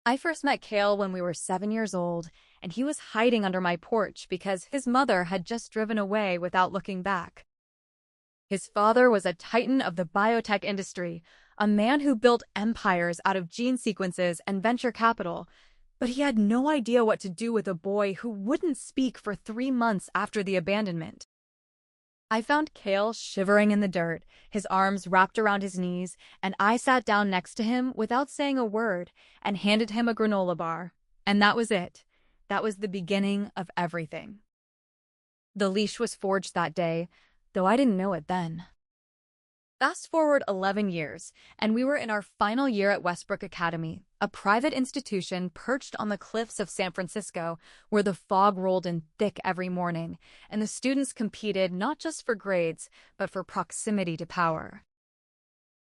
I first met Kael when we were 7 years old, and he was hiding under my porch because his mother had just driven away without looking back. His father was a titan of the biotech industry, a man who built empires out of gene sequences and venture capital, but he had no idea what to do with a boy who wouldn't speak for 3 months after the abandonment. I found Kael shivering in the dirt, his arms wrapped around his knees, and I sat down next to him without saying a word and handed him a granola bar. And that was it. That was the beginning of everything. The leash was forged that day, though I didn't know it then. Fast forward 11 years, and we were in our final year at Westbrook Academy, a private institution perched on the cliffs of San Francisco, where the fog rolled in thick every morning, and the students competed not just for grades, but for proximity to power.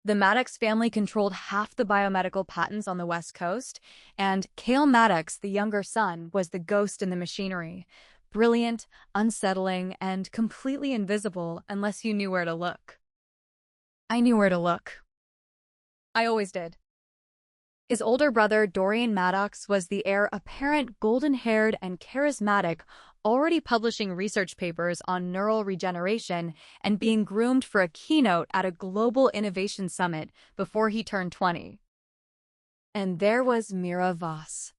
The Maddox family controlled half the biomedical patents on the West Coast, and Kael Maddox, the younger son, was the ghost in the machinery, brilliant, unsettling, and completely invisible unless you knew where to look. I knew where to look. I always did. His older brother, Dorian Maddox, was the heir apparent, golden-haired, and charismatic, already publishing research papers on neural regeneration and being groomed for a keynote at a global innovation summit before he turned 20. And there was Mira Voss.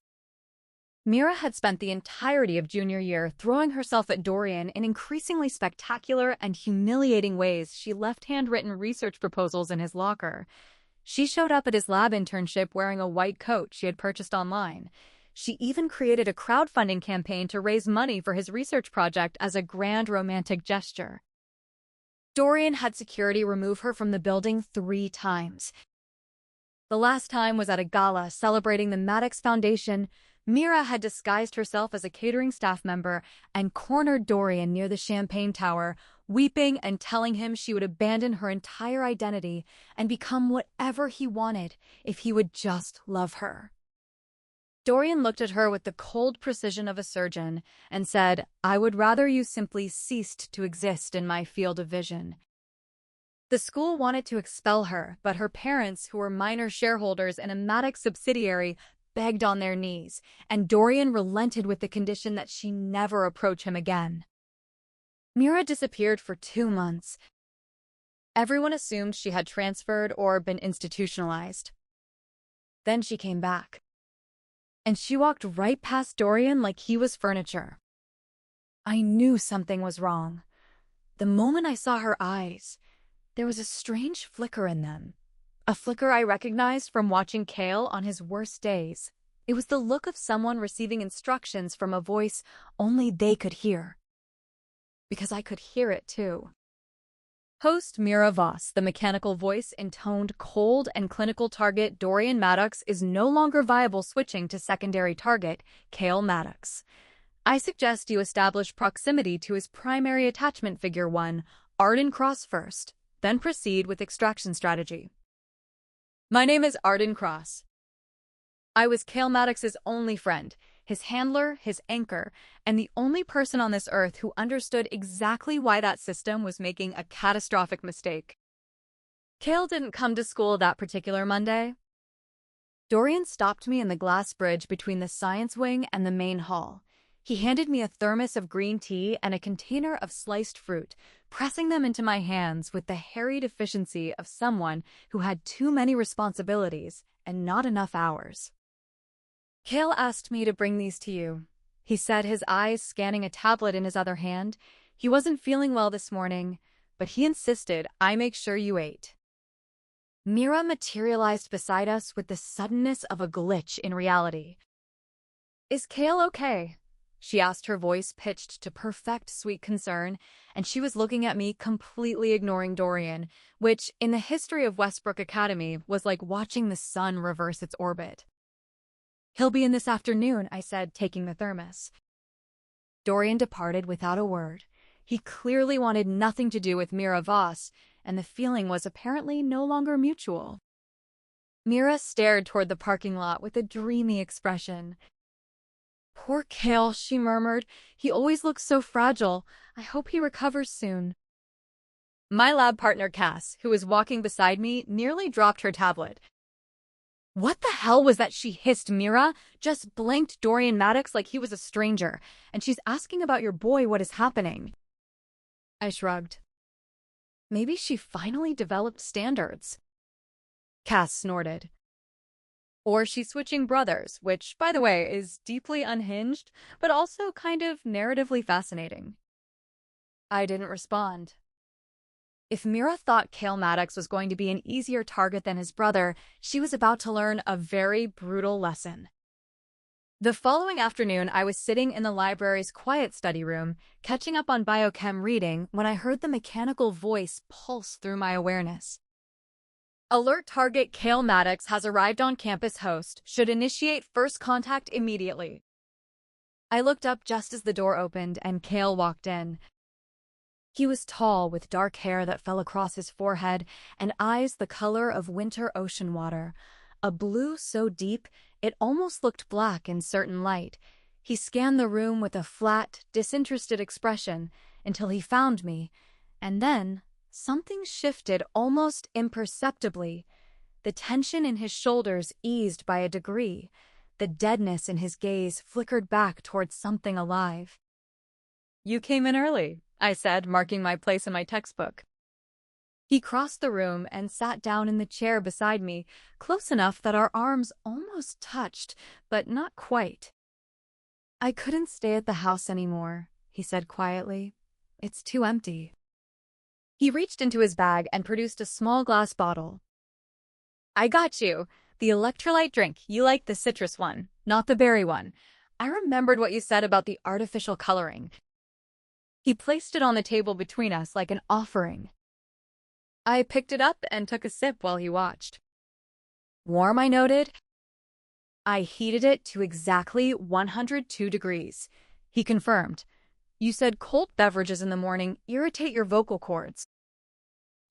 Mira had spent the entirety of junior year throwing herself at Dorian in increasingly spectacular and humiliating ways. She left handwritten research proposals in his locker. She showed up at his lab internship wearing a white coat she had purchased online. She even created a crowdfunding campaign to raise money for his research project as a grand romantic gesture. Dorian had security remove her from the building 3 times. The last time was at a gala celebrating the Maddox Foundation. Mira had disguised herself as a catering staff member and cornered Dorian near the champagne tower, weeping and telling him she would abandon her entire identity and become whatever he wanted if he would just love her. Dorian looked at her with the cold precision of a surgeon and said, "I would rather you simply ceased to exist in my field of vision." The school wanted to expel her, but her parents, who were minor shareholders in a Maddox subsidiary, begged on their knees, and Dorian relented with the condition that she never approach him again. Mira disappeared for 2 months. Everyone assumed she had transferred or been institutionalized. Then she came back. And she walked right past Dorian like he was furniture. I knew something was wrong. The moment I saw her eyes, there was a strange flicker in them. A flicker I recognized from watching Kael on his worst days. It was the look of someone receiving instructions from a voice only they could hear. Because I could hear it too. Host Mira Voss, the mechanical voice, intoned cold and clinical target Dorian Maddox is no longer viable, switching to secondary target Kael Maddox. I suggest you establish proximity to his primary attachment figure 1, Arden Cross first, then proceed with extraction strategy. My name is Arden Cross. I was Kael Maddox's only friend, his handler, his anchor, and the only person on this earth who understood exactly why that system was making a catastrophic mistake. Kael didn't come to school that particular Monday. Dorian stopped me in the glass bridge between the science wing and the main hall. He handed me a thermos of green tea and a container of sliced fruit, pressing them into my hands with the harried efficiency of someone who had too many responsibilities and not enough hours. Kael asked me to bring these to you, he said, his eyes scanning a tablet in his other hand. He wasn't feeling well this morning, but he insisted I make sure you ate. Mira materialized beside us with the suddenness of a glitch in reality. Is Kael okay? She asked, her voice pitched to perfect sweet concern, and she was looking at me, completely ignoring Dorian, which, in the history of Westbrook Academy, was like watching the sun reverse its orbit. He'll be in this afternoon, I said, taking the thermos. Dorian departed without a word. He clearly wanted nothing to do with Mira Voss, and the feeling was apparently no longer mutual. Mira stared toward the parking lot with a dreamy expression. Poor Kael, she murmured. He always looks so fragile. I hope he recovers soon. My lab partner Cass, who was walking beside me, nearly dropped her tablet. What the hell was that she hissed? Mira just blinked Dorian Maddox like he was a stranger, and she's asking about your boy. What is happening? I shrugged. Maybe she finally developed standards. Cass snorted. Or she's switching brothers, which, by the way, is deeply unhinged, but also kind of narratively fascinating. I didn't respond. If Mira thought Kael Maddox was going to be an easier target than his brother, she was about to learn a very brutal lesson. The following afternoon, I was sitting in the library's quiet study room, catching up on biochem reading, when I heard the mechanical voice pulse through my awareness. Alert target Kael Maddox has arrived on campus. Host should initiate first contact immediately. I looked up just as the door opened and Kael walked in. He was tall, with dark hair that fell across his forehead and eyes the color of winter ocean water, a blue so deep it almost looked black in certain light. He scanned the room with a flat, disinterested expression until he found me, and then something shifted almost imperceptibly. The tension in his shoulders eased by a degree. The deadness in his gaze flickered back towards something alive. "You came in early," I said, marking my place in my textbook. He crossed the room and sat down in the chair beside me, close enough that our arms almost touched, but not quite. "I couldn't stay at the house anymore," he said quietly. "It's too empty." He reached into his bag and produced a small glass bottle. "I got you. The electrolyte drink. You like the citrus one, not the berry one. I remembered what you said about the artificial coloring." He placed it on the table between us like an offering. I picked it up and took a sip while he watched. "Warm," I noted. "I heated it to exactly 102 degrees. He confirmed. "You said cold beverages in the morning irritate your vocal cords."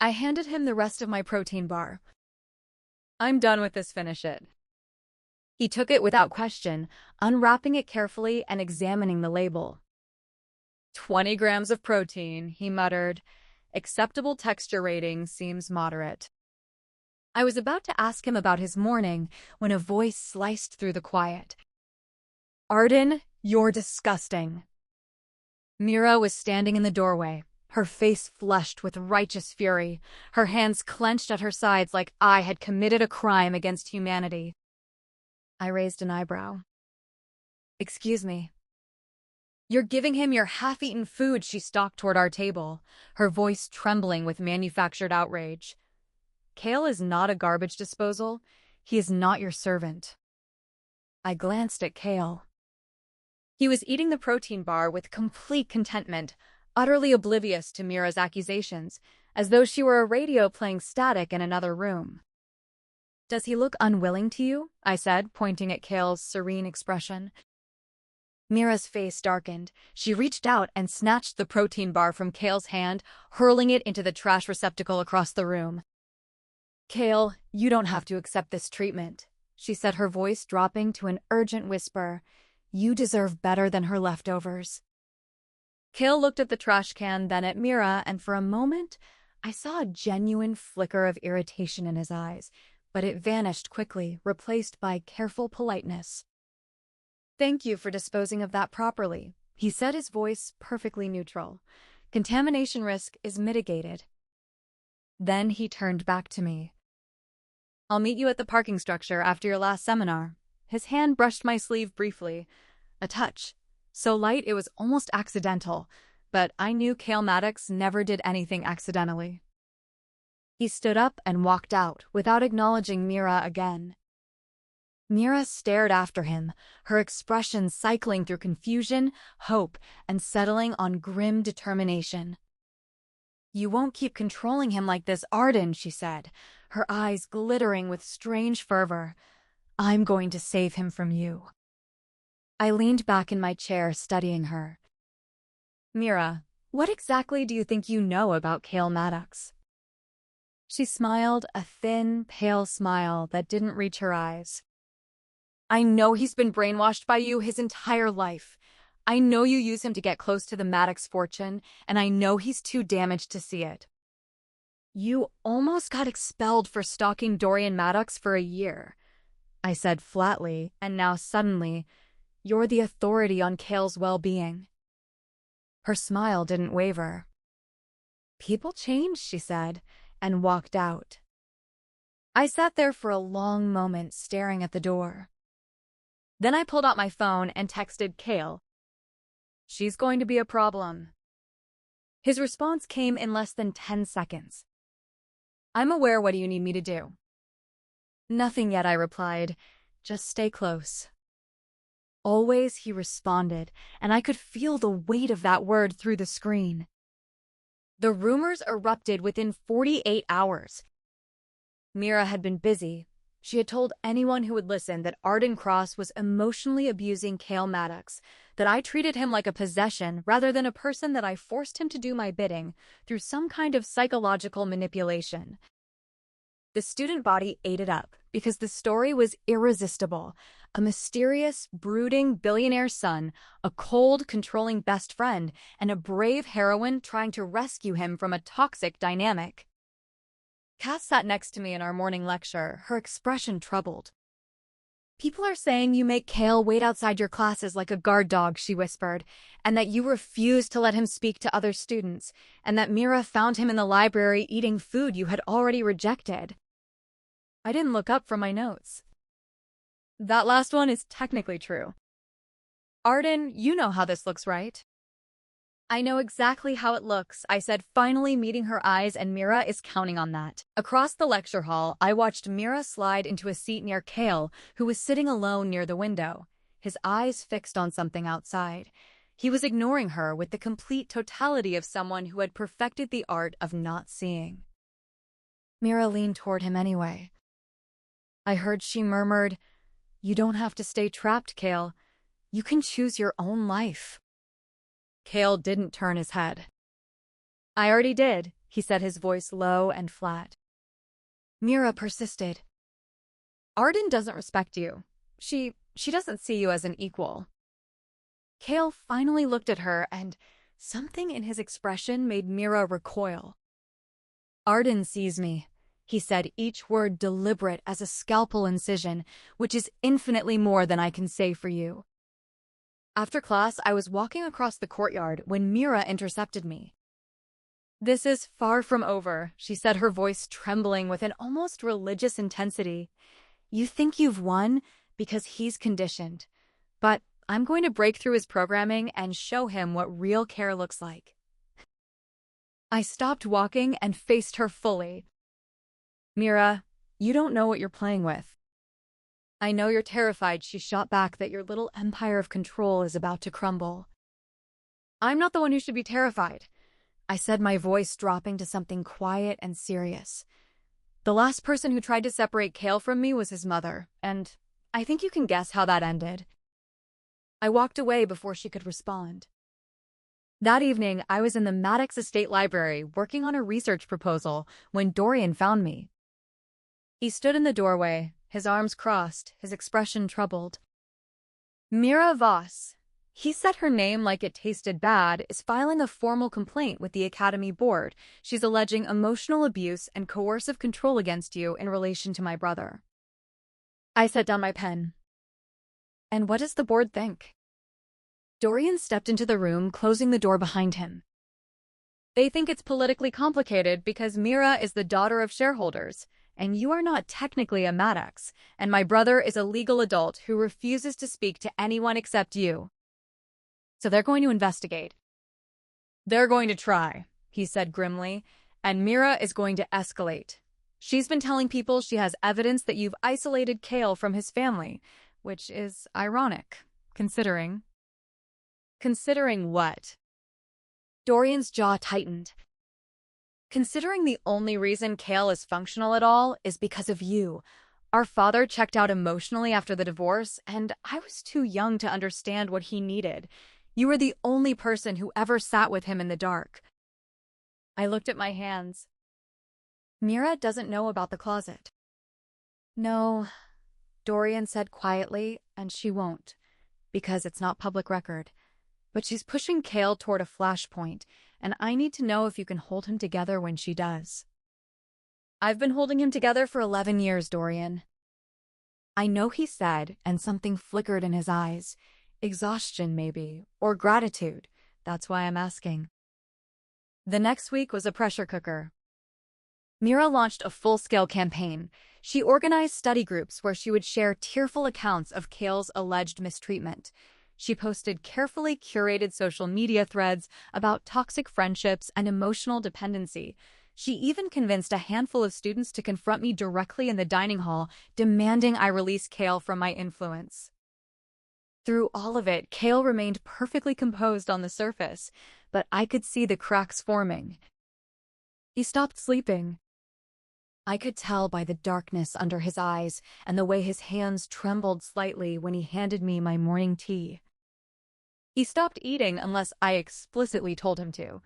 I handed him the rest of my protein bar. "I'm done with this. Finish it." He took it without question, unwrapping it carefully and examining the label. 20 grams of protein, he muttered. Acceptable texture rating seems moderate. I was about to ask him about his morning when a voice sliced through the quiet. "Arden, you're disgusting." Mira was standing in the doorway, her face flushed with righteous fury, her hands clenched at her sides like I had committed a crime against humanity. I raised an eyebrow. "Excuse me." "You're giving him your half-eaten food." She stalked toward our table, her voice trembling with manufactured outrage. "Kael is not a garbage disposal. He is not your servant." I glanced at Kael. He was eating the protein bar with complete contentment, utterly oblivious to Mira's accusations, as though she were a radio playing static in another room. "Does he look unwilling to you?" I said, pointing at Kael's serene expression. Mira's face darkened. She reached out and snatched the protein bar from Kael's hand, hurling it into the trash receptacle across the room. "Kael, you don't have to accept this treatment," she said, her voice dropping to an urgent whisper. "You deserve better than her leftovers." Kael looked at the trash can, then at Mira, and for a moment, I saw a genuine flicker of irritation in his eyes, but it vanished quickly, replaced by careful politeness. "Thank you for disposing of that properly," he said, his voice perfectly neutral. "Contamination risk is mitigated." Then he turned back to me. "I'll meet you at the parking structure after your last seminar." His hand brushed my sleeve briefly. A touch, so light it was almost accidental, but I knew Kael Maddox never did anything accidentally. He stood up and walked out without acknowledging Mira again. Mira stared after him, her expression cycling through confusion, hope, and settling on grim determination. "You won't keep controlling him like this, Arden," she said, her eyes glittering with strange fervor. "I'm going to save him from you." I leaned back in my chair, studying her. "Mira, what exactly do you think you know about Kael Maddox?" She smiled, a thin, pale smile that didn't reach her eyes. "I know he's been brainwashed by you his entire life. I know you use him to get close to the Maddox fortune, and I know he's too damaged to see it. You almost got expelled for stalking Dorian Maddox for a year. I said flatly, and now suddenly, you're the authority on Kael's well-being. Her smile didn't waver. People change, she said, and walked out. I sat there for a long moment staring at the door. Then I pulled out my phone and texted Kael. She's going to be a problem. His response came in less than 10 seconds. I'm aware. What do you need me to do? Nothing yet, I replied. Just stay close. Always, he responded, and I could feel the weight of that word through the screen. The rumors erupted within 48 hours. Mira had been busy. She had told anyone who would listen that Arden Cross was emotionally abusing Kael Maddox, that I treated him like a possession rather than a person, that I forced him to do my bidding through some kind of psychological manipulation. The student body ate it up because the story was irresistible. A mysterious, brooding billionaire son, a cold, controlling best friend, and a brave heroine trying to rescue him from a toxic dynamic. Cass sat next to me in our morning lecture, her expression troubled. People are saying you make Kael wait outside your classes like a guard dog, she whispered, and that you refuse to let him speak to other students, and that Mira found him in the library eating food you had already rejected. I didn't look up from my notes. That last one is technically true. Arden, you know how this looks, right? I know exactly how it looks, I said, finally meeting her eyes, and Mira is counting on that. Across the lecture hall, I watched Mira slide into a seat near Kael, who was sitting alone near the window, his eyes fixed on something outside. He was ignoring her with the complete totality of someone who had perfected the art of not seeing. Mira leaned toward him anyway. I heard she murmured, "You don't have to stay trapped, Kael. You can choose your own life." Kael didn't turn his head. I already did, he said, his voice low and flat. Mira persisted. Arden doesn't respect you. She doesn't see you as an equal. Kael finally looked at her, and something in his expression made Mira recoil. Arden sees me, he said, each word deliberate as a scalpel incision, which is infinitely more than I can say for you. After class, I was walking across the courtyard when Mira intercepted me. This is far from over, she said, her voice trembling with an almost religious intensity. You think you've won because he's conditioned, but I'm going to break through his programming and show him what real care looks like. I stopped walking and faced her fully. Mira, you don't know what you're playing with. I know you're terrified, she shot back, that your little empire of control is about to crumble. I'm not the one who should be terrified, I said, my voice dropping to something quiet and serious. The last person who tried to separate Kael from me was his mother, and I think you can guess how that ended. I walked away before she could respond. That evening, I was in the Maddox Estate Library working on a research proposal when Dorian found me. He stood in the doorway, his arms crossed, his expression troubled. Mira Voss, he said, her name like it tasted bad, is filing a formal complaint with the Academy Board. She's alleging emotional abuse and coercive control against you in relation to my brother. I set down my pen. And what does the board think? Dorian stepped into the room, closing the door behind him. They think it's politically complicated because Mira is the daughter of shareholders, and you are not technically a Maddox, and my brother is a legal adult who refuses to speak to anyone except you. So they're going to investigate. They're going to try, he said grimly, and Mira is going to escalate. She's been telling people she has evidence that you've isolated Kael from his family, which is ironic, considering. Considering what? Dorian's jaw tightened. Considering the only reason Kael is functional at all is because of you. Our father checked out emotionally after the divorce, and I was too young to understand what he needed. You were the only person who ever sat with him in the dark. I looked at my hands. Mira doesn't know about the closet. No, Dorian said quietly, and she won't, because it's not public record. But she's pushing Kael toward a flashpoint, and I need to know if you can hold him together when she does. I've been holding him together for 11 years, Dorian. I know he said, and something flickered in his eyes. Exhaustion, maybe, or gratitude. That's why I'm asking. The next week was a pressure cooker. Mira launched a full-scale campaign. She organized study groups where she would share tearful accounts of Kael's alleged mistreatment. She posted carefully curated social media threads about toxic friendships and emotional dependency. She even convinced a handful of students to confront me directly in the dining hall, demanding I release Kael from my influence. Through all of it, Kael remained perfectly composed on the surface, but I could see the cracks forming. He stopped sleeping. I could tell by the darkness under his eyes and the way his hands trembled slightly when he handed me my morning tea. He stopped eating unless I explicitly told him to.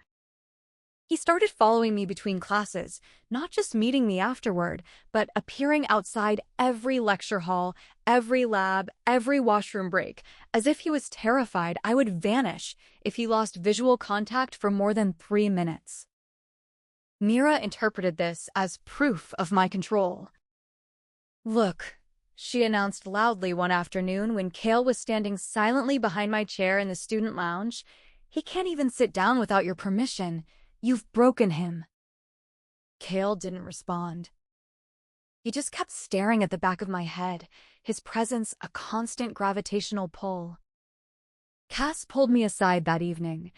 He started following me between classes, not just meeting me afterward, but appearing outside every lecture hall, every lab, every washroom break, as if he was terrified I would vanish if he lost visual contact for more than 3 minutes. Mira interpreted this as proof of my control. "Look," she announced loudly one afternoon when Kael was standing silently behind my chair in the student lounge. "He can't even sit down without your permission. You've broken him." Kael didn't respond. He just kept staring at the back of my head, his presence a constant gravitational pull. Cass pulled me aside that evening.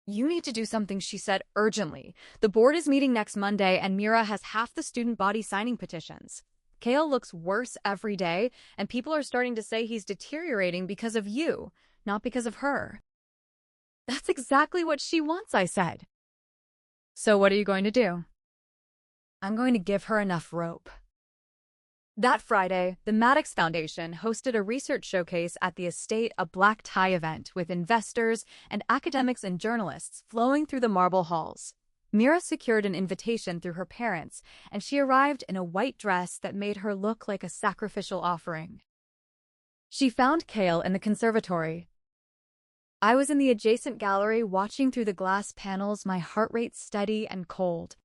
"You need to do something," she said urgently. "The board is meeting next Monday and Mira has half the student body signing petitions. Kael looks worse every day, and people are starting to say he's deteriorating because of you, not because of her." "That's exactly what she wants," I said. "So what are you going to do?" "I'm going to give her enough rope." That Friday, the Maddox Foundation hosted a research showcase at the estate, a black tie event with investors and academics and journalists flowing through the marble halls. Mira secured an invitation through her parents, and she arrived in a white dress that made her look like a sacrificial offering. She found Kael in the conservatory. I was in the adjacent gallery watching through the glass panels, my heart rate steady and cold.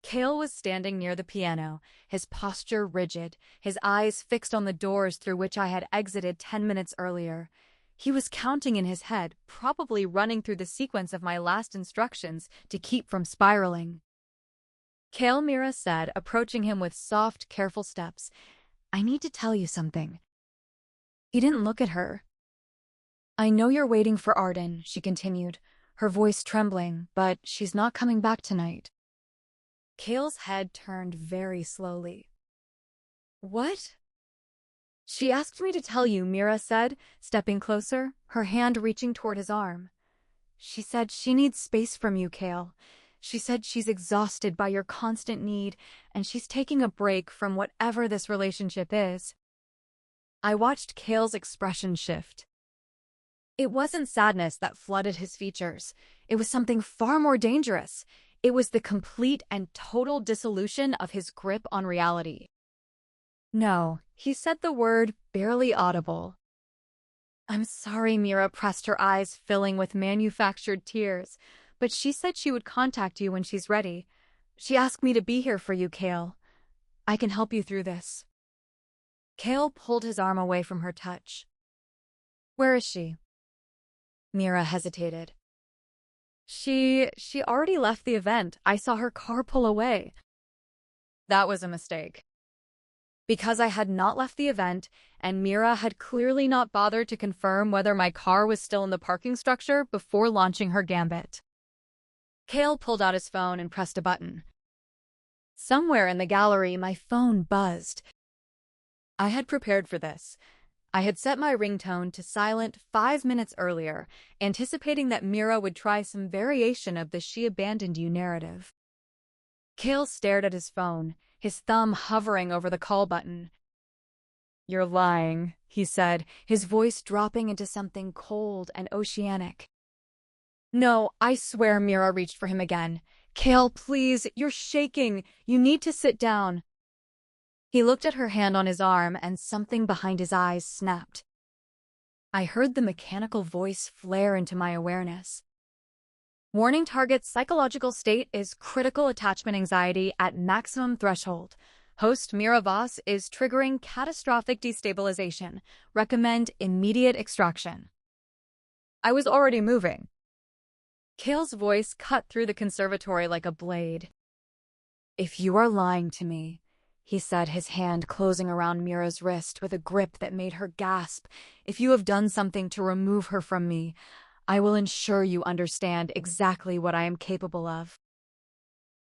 Kael was standing near the piano, his posture rigid, his eyes fixed on the doors through which I had exited 10 minutes earlier. He was counting in his head, probably running through the sequence of my last instructions to keep from spiraling. "Kael," Mira said, approaching him with soft, careful steps, "I need to tell you something." He didn't look at her. "I know you're waiting for Arden," she continued, her voice trembling, "but she's not coming back tonight." Kael's head turned very slowly. "What?" "She asked me to tell you," Mira said, stepping closer, her hand reaching toward his arm. "She said she needs space from you, Kael. She said she's exhausted by your constant need, and she's taking a break from whatever this relationship is." I watched Kael's expression shift. It wasn't sadness that flooded his features. It was something far more dangerous. It was the complete and total dissolution of his grip on reality. "No," he said, the word barely audible. "I'm sorry," Mira pressed, her eyes filling with manufactured tears, "but she said she would contact you when she's ready. She asked me to be here for you, Kael. I can help you through this." Kael pulled his arm away from her touch. "Where is she?" Mira hesitated. She already left the event. I saw her car pull away." That was a mistake. Because I had not left the event, and Mira had clearly not bothered to confirm whether my car was still in the parking structure before launching her gambit. Kael pulled out his phone and pressed a button. Somewhere in the gallery, my phone buzzed. I had prepared for this. I had set my ringtone to silent 5 minutes earlier, anticipating that Mira would try some variation of the "she abandoned you" narrative. Kael stared at his phone, his thumb hovering over the call button. "You're lying," he said, his voice dropping into something cold and oceanic. "No, I swear." Mira reached for him again. "Kael, please, you're shaking. You need to sit down." He looked at her hand on his arm, and something behind his eyes snapped. I heard the mechanical voice flare into my awareness. "Warning target's psychological state is critical attachment anxiety at maximum threshold. Host Mira Voss is triggering catastrophic destabilization. Recommend immediate extraction. I was already moving. Kael's voice cut through the conservatory like a blade. If you are lying to me, he said, his hand closing around Mira's wrist with a grip that made her gasp. If you have done something to remove her from me, I will ensure you understand exactly what I am capable of.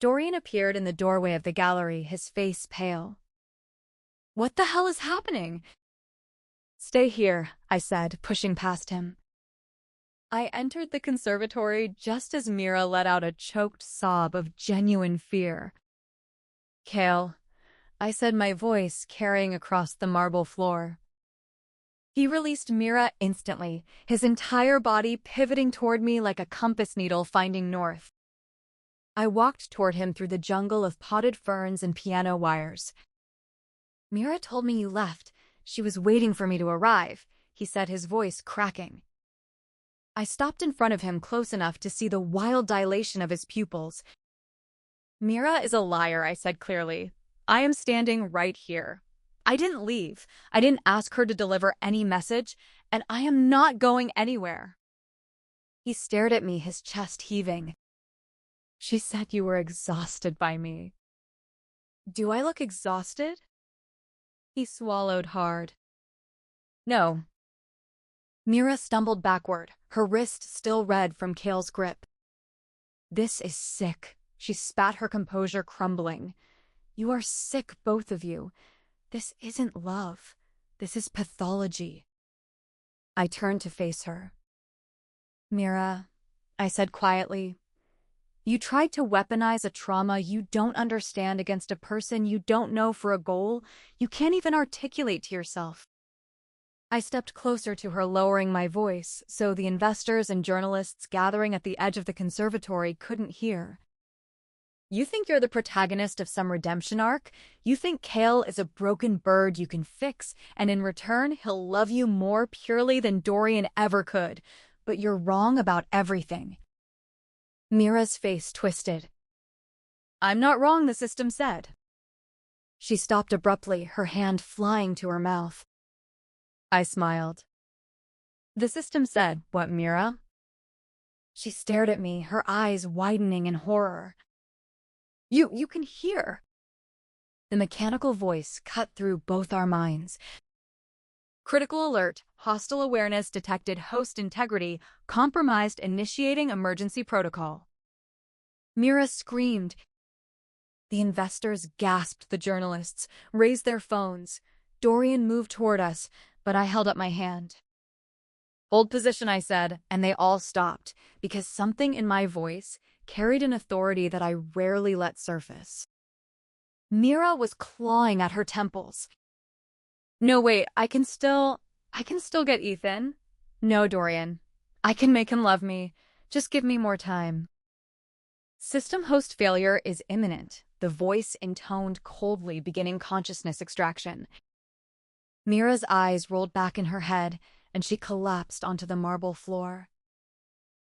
Dorian appeared in the doorway of the gallery, his face pale. What the hell is happening? Stay here, I said, pushing past him. I entered the conservatory just as Mira let out a choked sob of genuine fear. Kael, I said, my voice carrying across the marble floor. He released Mira instantly, his entire body pivoting toward me like a compass needle finding north. I walked toward him through the jungle of potted ferns and piano wires. Mira told me you left. She was waiting for me to arrive, he said, his voice cracking. I stopped in front of him close enough to see the wild dilation of his pupils. Mira is a liar, I said clearly. I am standing right here. I didn't leave. I didn't ask her to deliver any message, and I am not going anywhere. He stared at me, his chest heaving. She said you were exhausted by me. Do I look exhausted? He swallowed hard. No. Mira stumbled backward, her wrist still red from Kael's grip. This is sick. She spat, her composure crumbling. You are sick, both of you. This isn't love. This is pathology. I turned to face her. Mira, I said quietly, you tried to weaponize a trauma you don't understand against a person you don't know for a goal you can't even articulate to yourself. I stepped closer to her, lowering my voice so the investors and journalists gathering at the edge of the conservatory couldn't hear. You think you're the protagonist of some redemption arc? You think Kael is a broken bird you can fix, and in return he'll love you more purely than Dorian ever could. But you're wrong about everything. Mira's face twisted. I'm not wrong, the system said. She stopped abruptly, her hand flying to her mouth. I smiled. The system said, what, Mira? She stared at me, her eyes widening in horror. You can hear. The mechanical voice cut through both our minds. Critical alert, hostile awareness detected, host integrity, compromised, initiating emergency protocol. Mira screamed. The investors gasped, the journalists raised their phones. Dorian moved toward us, but I held up my hand. Hold position, I said, and they all stopped, because something in my voice carried an authority that I rarely let surface. Mira was clawing at her temples. No, wait, I can still get Ethan. No, Dorian. I can make him love me. Just give me more time. System host failure is imminent, the voice intoned coldly, beginning consciousness extraction. Mira's eyes rolled back in her head, and she collapsed onto the marble floor.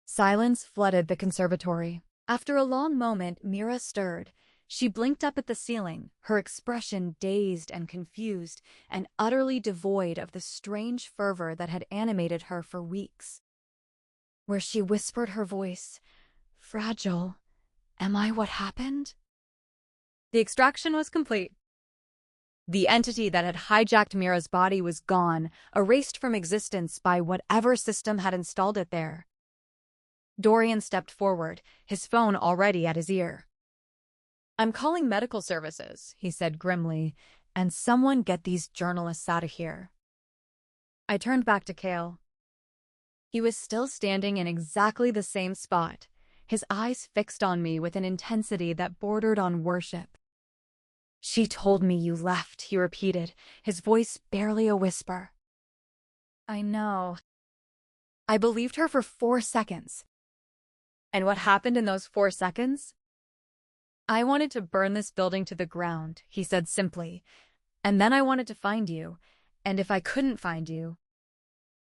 Silence flooded the conservatory. After a long moment, Mira stirred. She blinked up at the ceiling, her expression dazed and confused, and utterly devoid of the strange fervor that had animated her for weeks. Where she whispered, her voice, fragile, am I what happened? The extraction was complete. The entity that had hijacked Mira's body was gone, erased from existence by whatever system had installed it there. Dorian stepped forward, his phone already at his ear. I'm calling medical services, he said grimly, and someone get these journalists out of here. I turned back to Kael. He was still standing in exactly the same spot, his eyes fixed on me with an intensity that bordered on worship. She told me you left, he repeated, his voice barely a whisper. I know. I believed her for 4 seconds. And what happened in those 4 seconds? I wanted to burn this building to the ground, he said simply. And then I wanted to find you. And if I couldn't find you...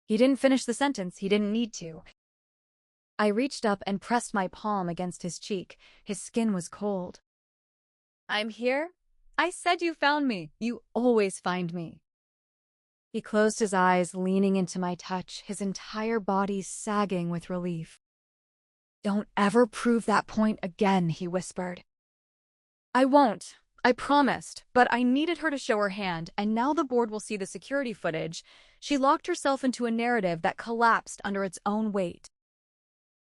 He didn't finish the sentence, he didn't need to. I reached up and pressed my palm against his cheek. His skin was cold. I'm here, I said you found me. You always find me. He closed his eyes, leaning into my touch, his entire body sagging with relief. Don't ever prove that point again, he whispered. I won't. I promised, but I needed her to show her hand, and now the board will see the security footage. She locked herself into a narrative that collapsed under its own weight.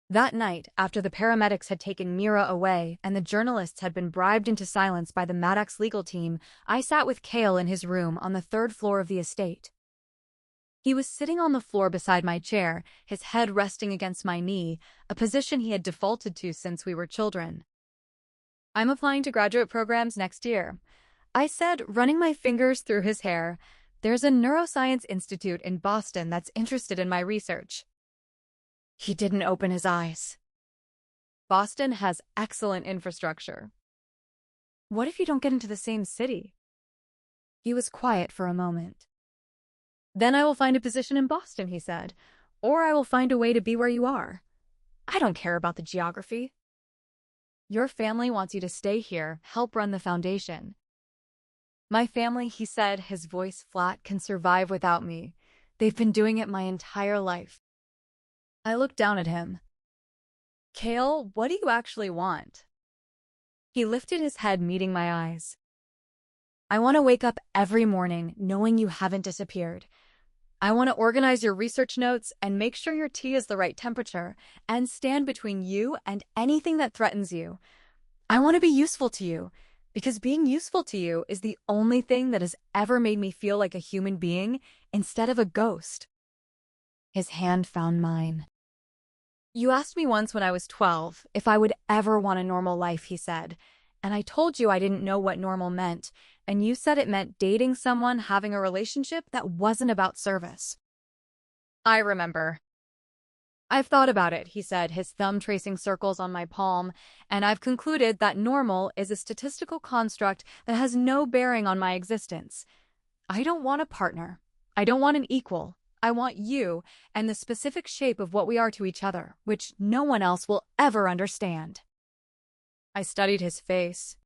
That night, after the paramedics had taken Mira away and the journalists had been bribed into silence by the Maddox legal team, I sat with Kael in his room on the third floor of the estate. He was sitting on the floor beside my chair, his head resting against my knee, a position he had defaulted to since we were children. I'm applying to graduate programs next year, I said, running my fingers through his hair. There's a neuroscience institute in Boston that's interested in my research. He didn't open his eyes. Boston has excellent infrastructure. What if you don't get into the same city? He was quiet for a moment. Then I will find a position in Boston, he said, or I will find a way to be where you are. I don't care about the geography. Your family wants you to stay here, help run the foundation. My family, he said, his voice flat, can survive without me. They've been doing it my entire life. I looked down at him. Kael, what do you actually want? He lifted his head, meeting my eyes. I want to wake up every morning knowing you haven't disappeared. I want to organize your research notes and make sure your tea is the right temperature and stand between you and anything that threatens you. I want to be useful to you because being useful to you is the only thing that has ever made me feel like a human being instead of a ghost. His hand found mine. You asked me once when I was 12 if I would ever want a normal life, he said, and I told you I didn't know what normal meant, and you said it meant dating someone, having a relationship that wasn't about service. I remember. I've thought about it, he said, his thumb tracing circles on my palm, and I've concluded that normal is a statistical construct that has no bearing on my existence. I don't want a partner. I don't want an equal. I want you and the specific shape of what we are to each other, which no one else will ever understand. I studied his face.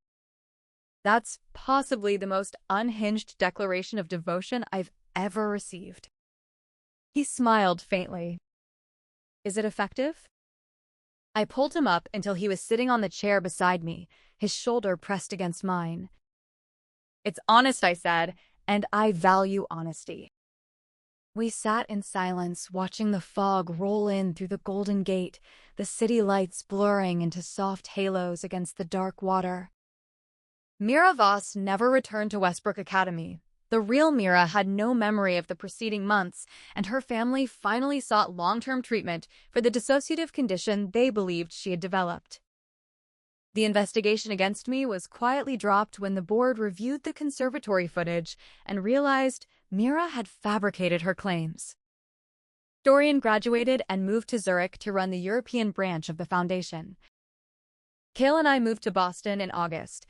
That's possibly the most unhinged declaration of devotion I've ever received. He smiled faintly. Is it effective? I pulled him up until he was sitting on the chair beside me, his shoulder pressed against mine. It's honest, I said, and I value honesty. We sat in silence, watching the fog roll in through the Golden Gate, the city lights blurring into soft halos against the dark water. Mira Voss never returned to Westbrook Academy. The real Mira had no memory of the preceding months, and her family finally sought long-term treatment for the dissociative condition they believed she had developed. The investigation against me was quietly dropped when the board reviewed the conservatory footage and realized Mira had fabricated her claims. Dorian graduated and moved to Zurich to run the European branch of the foundation. Kael and I moved to Boston in August.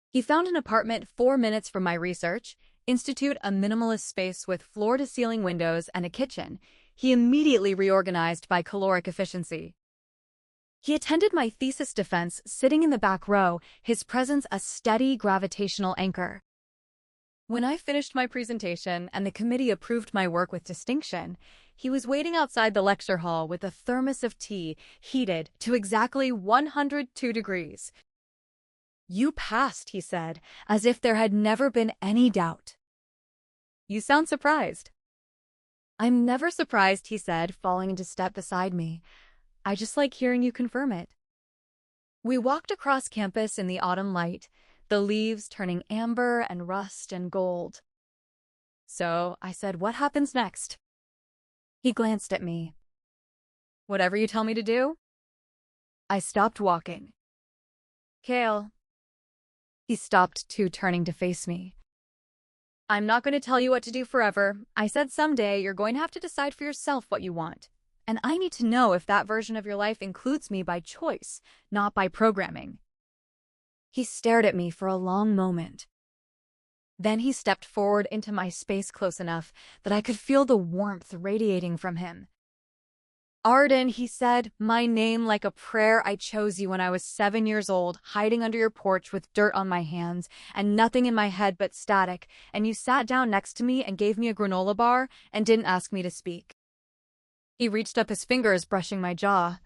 He found an apartment 4 minutes from my research institute, a minimalist space with floor-to-ceiling windows and a kitchen. He immediately reorganized by caloric efficiency. He attended my thesis defense sitting in the back row, his presence a steady gravitational anchor. When I finished my presentation and the committee approved my work with distinction, he was waiting outside the lecture hall with a thermos of tea heated to exactly 102 degrees. You passed, he said, as if there had never been any doubt. You sound surprised. I'm never surprised, he said, falling into step beside me. I just like hearing you confirm it. We walked across campus in the autumn light, the leaves turning amber and rust and gold. So, I said, what happens next? He glanced at me. Whatever you tell me to do. I stopped walking. Kael. He stopped too, turning to face me. I'm not going to tell you what to do forever. I said someday you're going to have to decide for yourself what you want. And I need to know if that version of your life includes me by choice, not by programming. He stared at me for a long moment. Then he stepped forward into my space close enough that I could feel the warmth radiating from him. Arden, he said, my name like a prayer. I chose you when I was 7 years old, hiding under your porch with dirt on my hands and nothing in my head but static, and you sat down next to me and gave me a granola bar and didn't ask me to speak. He reached up his fingers, brushing my jaw.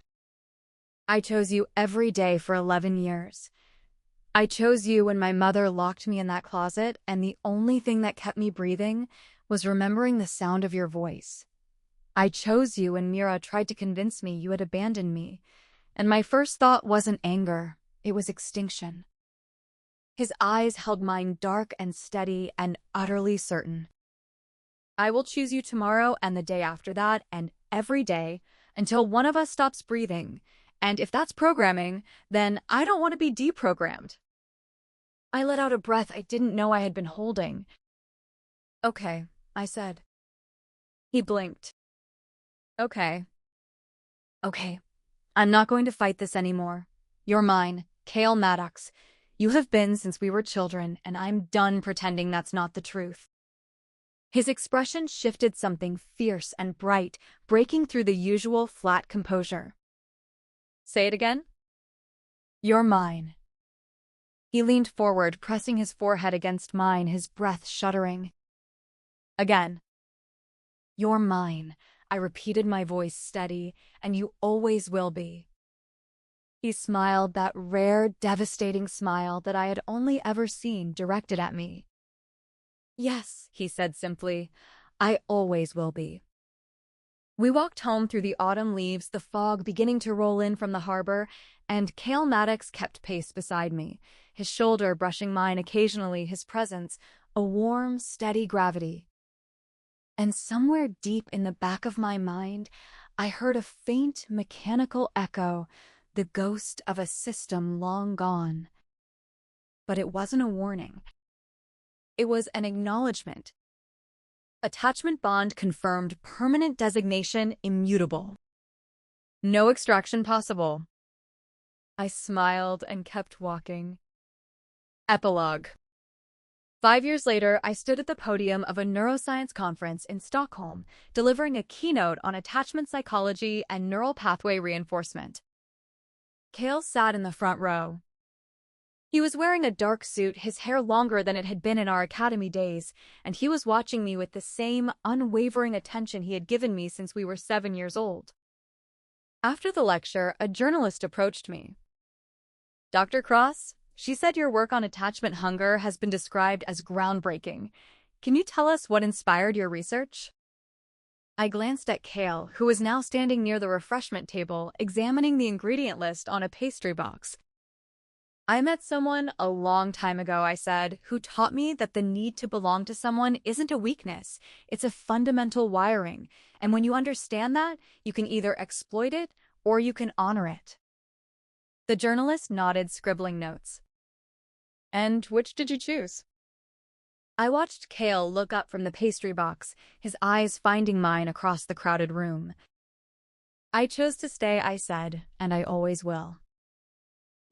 I chose you every day for 11 years. I chose you when my mother locked me in that closet, and the only thing that kept me breathing was remembering the sound of your voice. I chose you when Mira tried to convince me you had abandoned me, and my first thought wasn't anger, it was extinction. His eyes held mine, dark and steady and utterly certain. I will choose you tomorrow and the day after that and every day until one of us stops breathing, and if that's programming, then I don't want to be deprogrammed. I let out a breath I didn't know I had been holding. Okay, I said. He blinked. Okay. Okay. I'm not going to fight this anymore. You're mine, Kael Maddox. You have been since we were children, and I'm done pretending that's not the truth. His expression shifted, something fierce and bright, breaking through the usual flat composure. Say it again. You're mine. He leaned forward, pressing his forehead against mine, his breath shuddering. Again. You're mine, I repeated, my voice steady, and you always will be. He smiled, that rare, devastating smile that I had only ever seen directed at me. Yes, he said simply, I always will be. We walked home through the autumn leaves, the fog beginning to roll in from the harbor, and Kael Maddox kept pace beside me, his shoulder brushing mine occasionally, his presence, a warm, steady gravity. And somewhere deep in the back of my mind, I heard a faint, mechanical echo, the ghost of a system long gone. But it wasn't a warning. It was an acknowledgement. Attachment bond confirmed, permanent designation immutable. No extraction possible. I smiled and kept walking. Epilogue. 5 years later, I stood at the podium of a neuroscience conference in Stockholm, delivering a keynote on attachment psychology and neural pathway reinforcement. Kael sat in the front row. He was wearing a dark suit, his hair longer than it had been in our academy days, and he was watching me with the same unwavering attention he had given me since we were 7 years old. After the lecture, a journalist approached me. Dr. Cross, she said your work on attachment hunger has been described as groundbreaking. Can you tell us what inspired your research? I glanced at Kael, who was now standing near the refreshment table, examining the ingredient list on a pastry box. I met someone a long time ago, I said, who taught me that the need to belong to someone isn't a weakness, it's a fundamental wiring, and when you understand that, you can either exploit it or you can honor it. The journalist nodded, scribbling notes. And which did you choose? I watched Kael look up from the pastry box, his eyes finding mine across the crowded room. I chose to stay, I said, and I always will.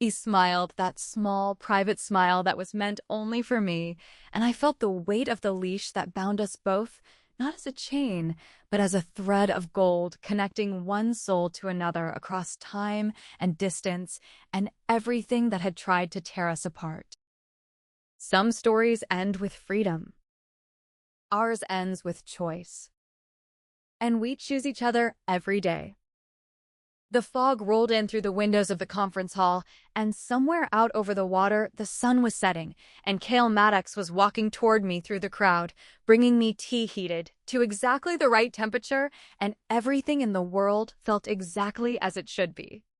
He smiled, that small, private smile that was meant only for me, and I felt the weight of the leash that bound us both, not as a chain, but as a thread of gold connecting one soul to another across time and distance and everything that had tried to tear us apart. Some stories end with freedom. Ours ends with choice. And we choose each other every day. The fog rolled in through the windows of the conference hall, and somewhere out over the water, the sun was setting, and Kael Maddox was walking toward me through the crowd, bringing me tea heated to exactly the right temperature, and everything in the world felt exactly as it should be.